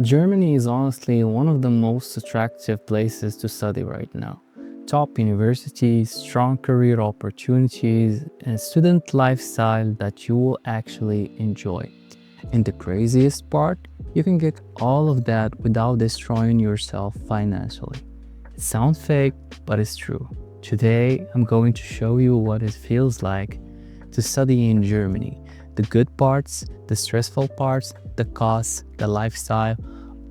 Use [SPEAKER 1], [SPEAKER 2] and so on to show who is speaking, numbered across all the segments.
[SPEAKER 1] Germany is honestly one of the most attractive places to study right now. Top universities, strong career opportunities, and a student lifestyle that you will actually enjoy. And the craziest part, you can get all of that without destroying yourself financially. It sounds fake, but it's true. Today, I'm going to show you what it feels like to study in Germany. The good parts, the stressful parts, the costs, the lifestyle,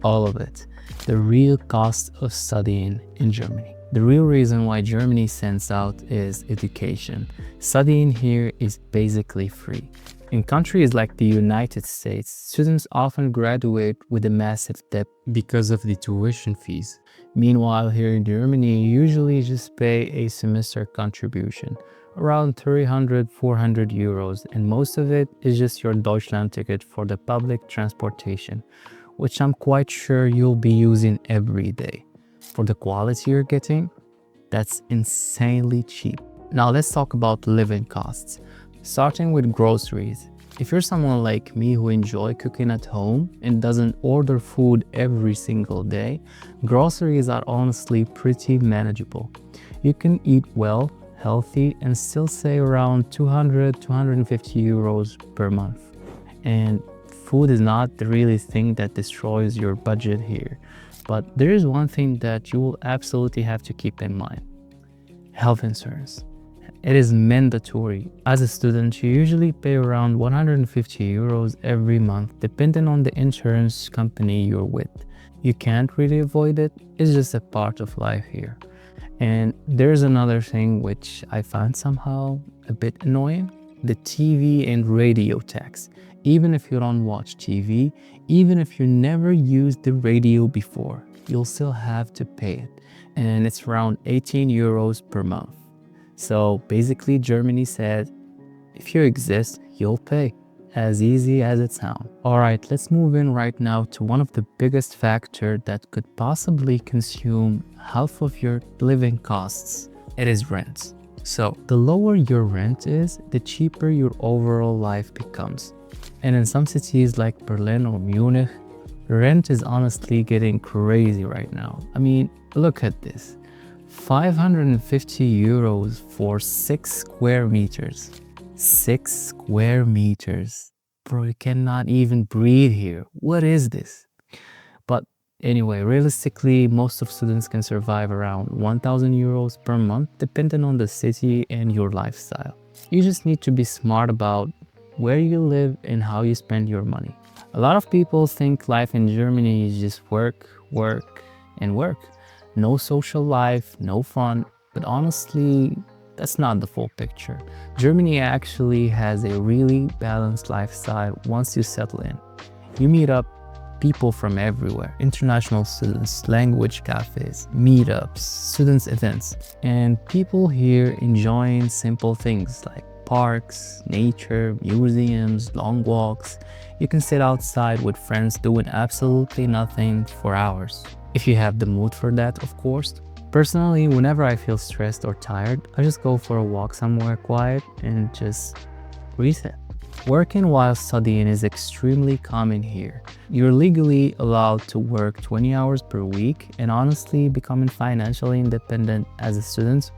[SPEAKER 1] all of it. The real cost of studying in Germany. The real reason why Germany stands out is education. Studying here is basically free. In countries like the United States, students often graduate with a massive debt because of the tuition fees. Meanwhile, here in Germany, you usually just pay a semester contribution, around 300, 400 euros, and most of it is just your Deutschland ticket for the public transportation, which I'm quite sure you'll be using every day. For the quality you're getting, that's insanely cheap. Now let's talk about living costs. Starting with groceries. If you're someone like me who enjoy cooking at home and doesn't order food every single day, groceries are honestly pretty manageable. You can eat well, healthy, and still save around 200, 250 euros per month. And food is not the really thing that destroys your budget here. But there is one thing that you will absolutely have to keep in mind. Health insurance. It is mandatory. As a student, you usually pay around 150 euros every month, depending on the insurance company you're with. You can't really avoid it, it's just a part of life here. And there's another thing which I find somehow a bit annoying, the TV and radio tax. Even if you don't watch TV, even if you never used the radio before, you'll still have to pay it. And it's around 18 euros per month. So basically Germany said, if you exist, you'll pay. As easy as it sounds. Alright, let's move in right now to one of the biggest factors that could possibly consume half of your living costs. It is rent. So the lower your rent is, the cheaper your overall life becomes. And in some cities like Berlin or Munich, rent is honestly getting crazy right now. I mean, look at this. 550 euros for 6 square meters. 6 square meters. Bro, you cannot even breathe here. What is this? But anyway, realistically, most of students can survive around 1000 euros per month, depending on the city and your lifestyle. You just need to be smart about where you live and how you spend your money. A lot of people think life in Germany is just work, work, and work. No social life, no fun, but honestly, that's not the full picture. Germany actually has a really balanced lifestyle once you settle in. You meet up people from everywhere, international students, language cafes, meetups, students events, and people here enjoying simple things like parks, nature, museums, long walks. You can sit outside with friends doing absolutely nothing for hours. If you have the mood for that, of course. Personally, whenever I feel stressed or tired, I just go for a walk somewhere quiet and just reset. Working while studying is extremely common here. You're legally allowed to work 20 hours per week, and honestly, becoming financially independent as a student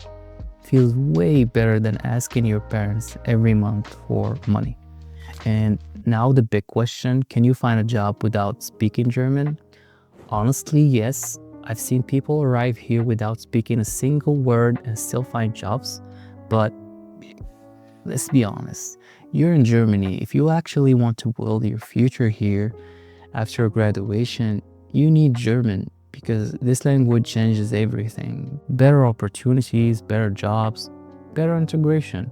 [SPEAKER 1] feels way better than asking your parents every month for money. And now the big question, can you find a job without speaking German? Honestly, yes. I've seen people arrive here without speaking a single word and still find jobs. But let's be honest, you're in Germany. If you actually want to build your future here after graduation, you need German because this language changes everything. Better opportunities, better jobs, better integration.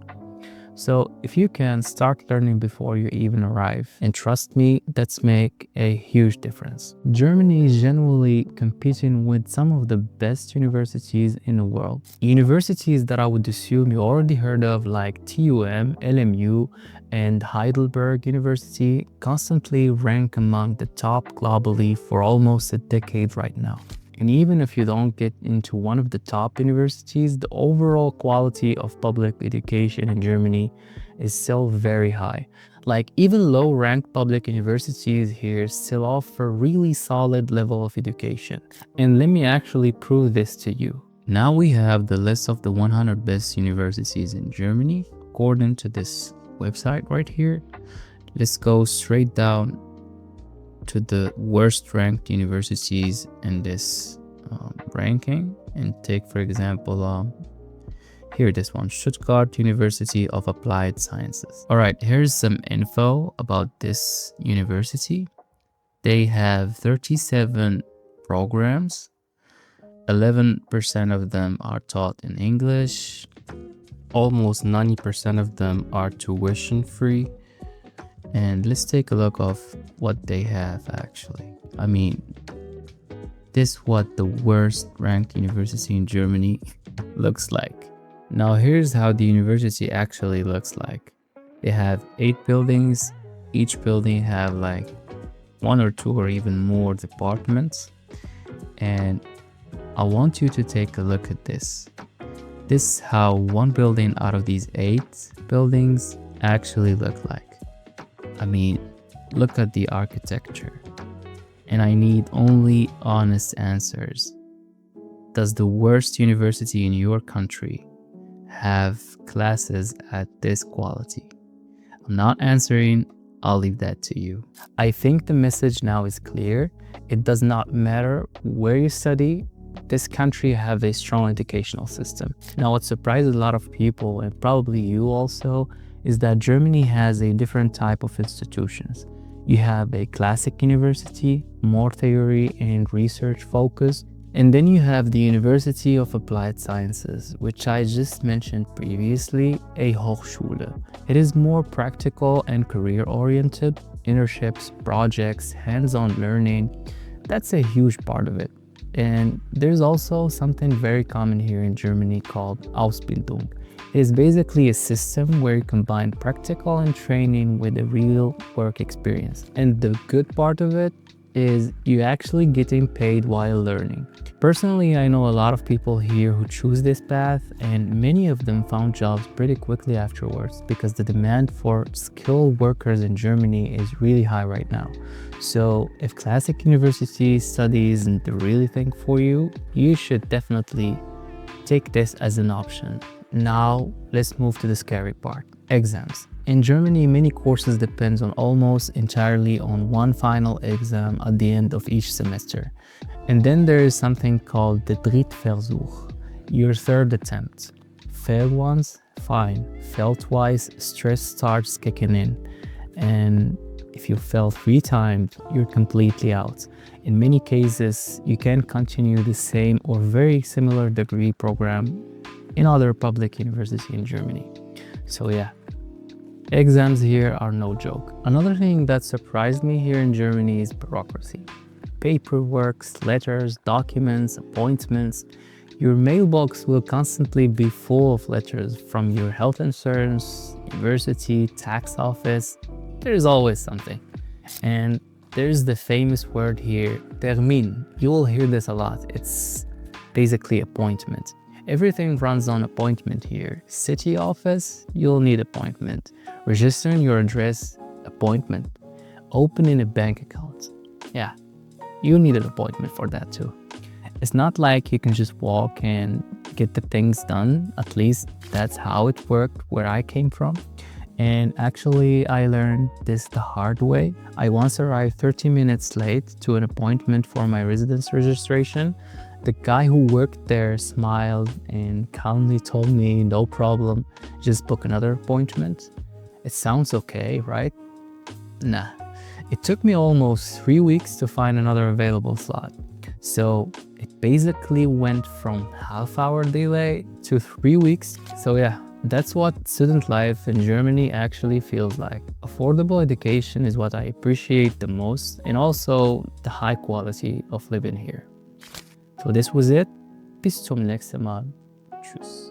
[SPEAKER 1] So if you can start learning before you even arrive, and trust me, that's make a huge difference. Germany is generally competing with some of the best universities in the world. Universities that I would assume you already heard of like TUM, LMU, and Heidelberg University constantly rank among the top globally for almost a decade right now. And even if you don't get into one of the top universities, the overall quality of public education in Germany is still very high. Like even low-ranked public universities here still offer really solid level of education. And let me actually prove this to you. Now we have the list of the 100 best universities in Germany according to this website right here. Let's go straight down to the worst ranked universities in this ranking and take, for example, here, this one, Stuttgart University of Applied Sciences. All right, here's some info about this university. They have 37 programs. 11% of them are taught in English. Almost 90% of them are tuition free. And let's take a look of what they have actually. I mean, this is what the worst ranked university in Germany looks like. Now here's how the university actually looks like. They have 8 buildings. Each building have like 1 or 2 or even more departments. And I want you to take a look at this. This is how one building out of these 8 buildings actually look like. I mean, look at the architecture. And I need only honest answers. Does the worst university in your country have classes at this quality? I'm not answering, I'll leave that to you. I think the message now is clear. It does not matter where you study, this country have a strong educational system. Now what surprises a lot of people, and probably you also, is that Germany has a different type of institutions. You have a classic university, more theory and research focus. And then you have the University of Applied Sciences, which I just mentioned previously, a Hochschule. It is more practical and career-oriented, internships, projects, hands-on learning. That's a huge part of it. And there's also something very common here in Germany called Ausbildung. It is basically a system where you combine practical and training with a real work experience. And the good part of it is you actually getting paid while learning. Personally, I know a lot of people here who choose this path, and many of them found jobs pretty quickly afterwards because the demand for skilled workers in Germany is really high right now. So if classic university studies isn't the really thing for you, you should definitely take this as an option. Now let's move to the scary part, exams. In Germany, many courses depend on almost entirely on one final exam at the end of each semester. And then there is something called the Drittversuch, your third attempt. Failed once, fine. Failed twice, stress starts kicking in. And if you fail 3 times, you're completely out. In many cases, you can continue the same or very similar degree program in other public universities in Germany. So yeah. Exams here are no joke. Another thing that surprised me here in Germany is bureaucracy. Paperwork, letters, documents, appointments. Your mailbox will constantly be full of letters from your health insurance, university, tax office. There's always something. And there's the famous word here, Termin. You will hear this a lot. It's basically appointment. Everything runs on appointment here. City office, you'll need appointment. Registering your address, appointment. Opening a bank account. Yeah, you need an appointment for that too. It's not like you can just walk and get the things done. At least that's how it worked where I came from. And actually, I learned this the hard way. I once arrived 30 minutes late to an appointment for my residence registration. The guy who worked there smiled and calmly told me, no problem, just book another appointment. It sounds okay, right? Nah. It took me almost 3 weeks to find another available slot. So it basically went from half-hour delay to 3 weeks. So yeah, that's what student life in Germany actually feels like. Affordable education is what I appreciate the most, and also the high quality of living here. So this was it. Bis zum nächsten Mal. Tschüss.